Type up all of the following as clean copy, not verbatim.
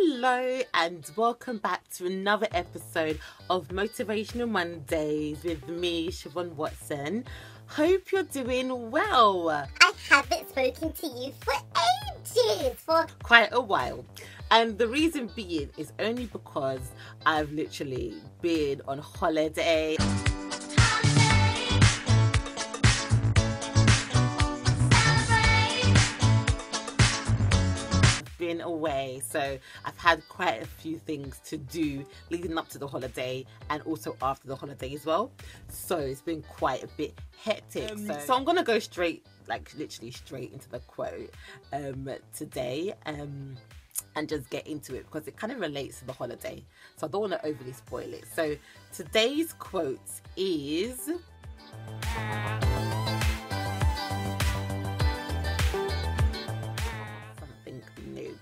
Hello and welcome back to another episode of Motivational Mondays with me, Siobhan Watson. Hope you're doing well. I haven't spoken to you for ages, for quite a while. And the reason being is only because I've literally been on holiday. Been away, so I've had quite a few things to do leading up to the holiday and also after the holiday as well, so it's been quite a bit hectic. So I'm gonna go straight, like literally straight into the quote today and just get into it because it kind of relates to the holiday, so I don't want to overly spoil it. So today's quote is new.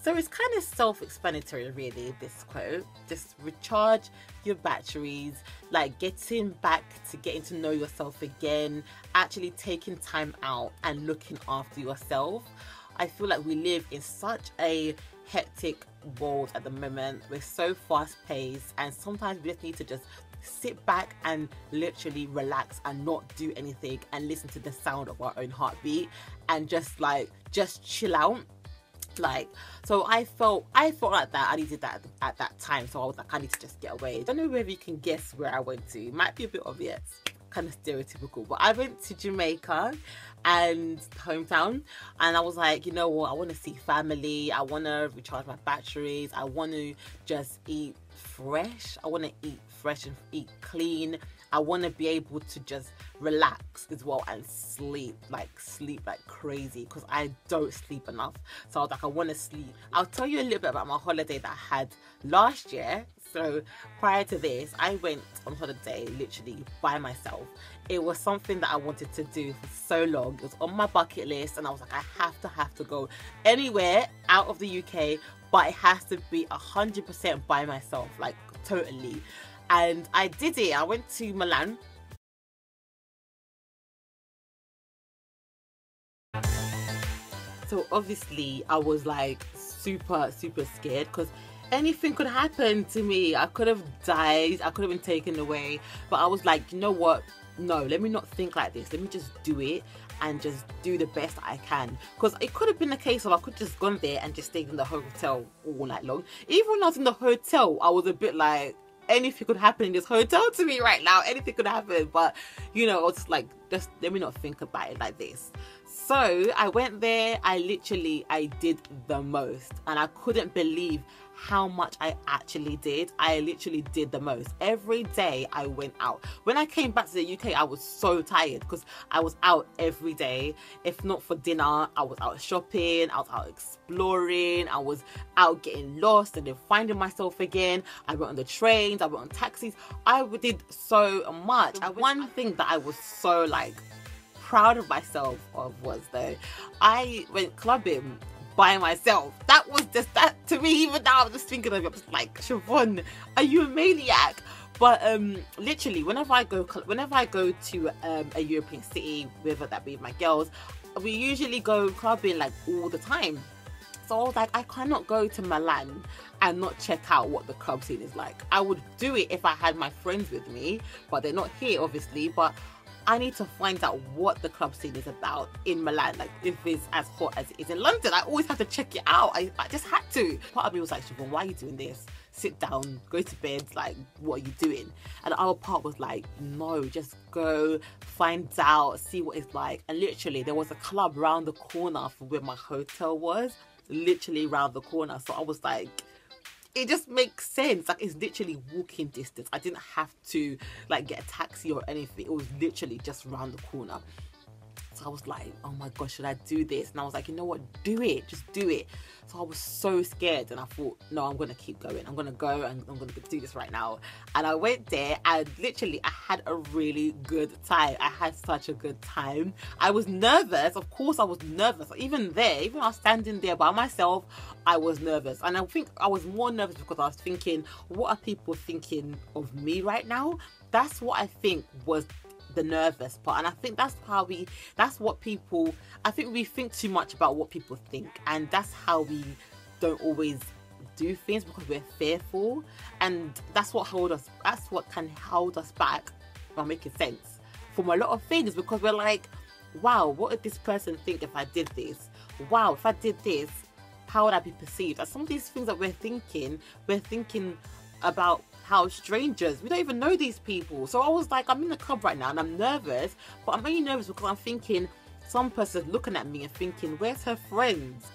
So it's kind of self-explanatory really, this quote. Just recharge your batteries, like getting to know yourself again, actually taking time out and looking after yourself. I feel like we live in such a hectic world at the moment. We're so fast-paced and sometimes we just need to just sit back and literally relax and not do anything and listen to the sound of our own heartbeat and just chill out. Like, so I felt like that. I needed that at that time, so I was like, I need to just get away. I don't know whether you can guess where I went to. It might be a bit obvious, kind of stereotypical, but I went to Jamaica and hometown, and I was like, you know what, I want to see family, I want to recharge my batteries, I want to just eat fresh, I want to eat fresh and eat clean. I want to be able to just relax as well and sleep like crazy, because I don't sleep enough. So I was like, I want to sleep. I'll tell you a little bit about my holiday that I had last year. So prior to this, I went on holiday literally by myself. It was something that I wanted to do for so long. It was on my bucket list and I was like, I have to go anywhere out of the UK, but it has to be 100% by myself, like totally. And I did it. I went to Milan. So obviously I was like super scared because anything could happen to me. I could have died, I could have been taken away, but I was like, you know what, no, let me not think like this, let me just do it and just do the best I can. Because it could have been a case of I could just gone there and just stayed in the hotel all night long. Even when I was in the hotel, I was a bit like, anything could happen in this hotel to me right now, anything could happen. But you know, I was just like, just let me not think about it like this. So I went there, I did the most, and I couldn't believe how much I actually did. I literally did the most. Every day I went out. When I came back to the UK, I was so tired because I was out every day. If not for dinner, I was out shopping, I was out exploring, I was out getting lost and then finding myself again. I went on the trains, I went on taxis. I did so much. One thing that I was so like proud of myself of was though, I went clubbing by myself. That was just that to me. Even now I'm just thinking of it, I'm just like, Siobhan, are you a maniac? But literally whenever I go to a European city, whether that be with my girls, we usually go clubbing like all the time. So I was like, I cannot go to Milan and not check out what the club scene is like. I would do it if I had my friends with me, but they're not here obviously. But I need to find out what the club scene is about in Milan, like if it's as hot as it is in London. I always have to check it out. I just had to. Part of me was like, Siobhan, why are you doing this? Sit down, go to bed, like what are you doing? And the other part was like, no, just go, find out, see what it's like. And literally there was a club around the corner from where my hotel was, literally around the corner. So I was like, it just makes sense. Like, it's literally walking distance. I didn't have to like get a taxi or anything. It was literally just around the corner. So I was like, oh my gosh, should I do this? And I was like, you know what, do it, just do it. So I was so scared and I thought, no, I'm gonna keep going. I'm gonna go and I'm gonna do this right now. And I went there and literally I had a really good time. I had such a good time. I was nervous, of course I was nervous. Even when I was standing there by myself, I was nervous. And I think I was more nervous because I was thinking, what are people thinking of me right now? That's what I think was the nervous part. And I think I think we think too much about what people think, and that's how we don't always do things because we're fearful, and that's what can hold us back from making sense from a lot of things, because we're like, wow, what would this person think if I did this? Wow, if I did this, how would I be perceived? And some of these things that we're thinking about how strangers, we don't even know these people. So I was like, I'm in the club right now and I'm nervous, but I'm only nervous because I'm thinking some person's looking at me and thinking, where's her friends?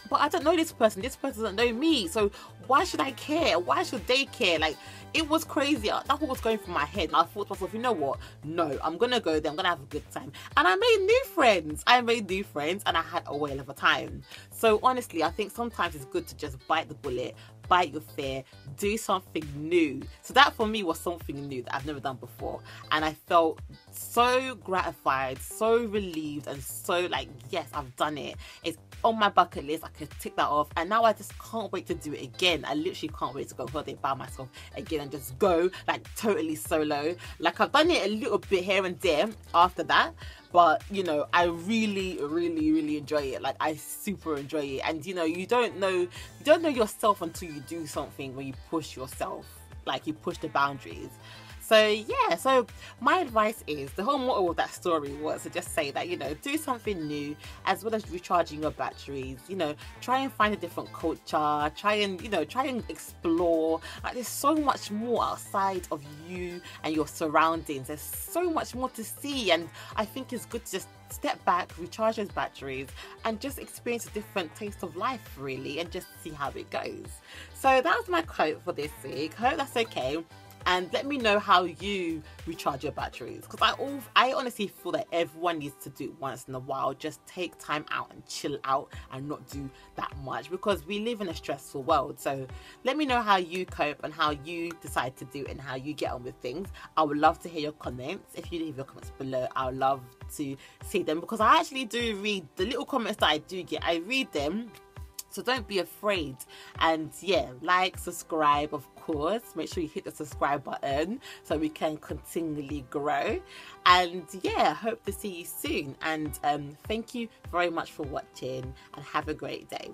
But I don't know this person doesn't know me, so why should I care? Why should they care? Like, it was crazy. That's what was going through my head. And I thought to myself, you know what? No, I'm gonna go there, I'm gonna have a good time. And I made new friends. And I had a whale of a time. So honestly, I think sometimes it's good to just bite the bullet, bite your fear, do something new. So that for me was something new that I've never done before. And I felt so gratified, so relieved, and so like, yes, I've done it. It's on my bucket list. I could tick that off. And now I just can't wait to do it again. I literally can't wait to go on holiday by myself again and just go like totally solo. Like, I've done it a little bit here and there after that, but you know, I really enjoy it. Like, I super enjoy it. And you know, you don't know yourself until you do something, when you push yourself, like you push the boundaries. So yeah, so my advice is, the whole motto of that story was to just say that, you know, do something new, as well as recharging your batteries. You know, try and find a different culture, try and explore. Like, there's so much more outside of you and your surroundings. There's so much more to see, and I think it's good to just step back, recharge those batteries, and just experience a different taste of life, really, and just see how it goes. So that was my quote for this week. Hope that's okay. And let me know how you recharge your batteries, because I honestly feel that everyone needs to do it once in a while. Just take time out and chill out and not do that much, because we live in a stressful world. So let me know how you cope and how you decide to do it and how you get on with things. I would love to hear your comments. If you leave your comments below, I would love to see them, because I actually do read the little comments that I do get. I read them. So don't be afraid. And yeah, like, subscribe, of course. Make sure you hit the subscribe button so we can continually grow. And yeah, hope to see you soon. And thank you very much for watching, and have a great day.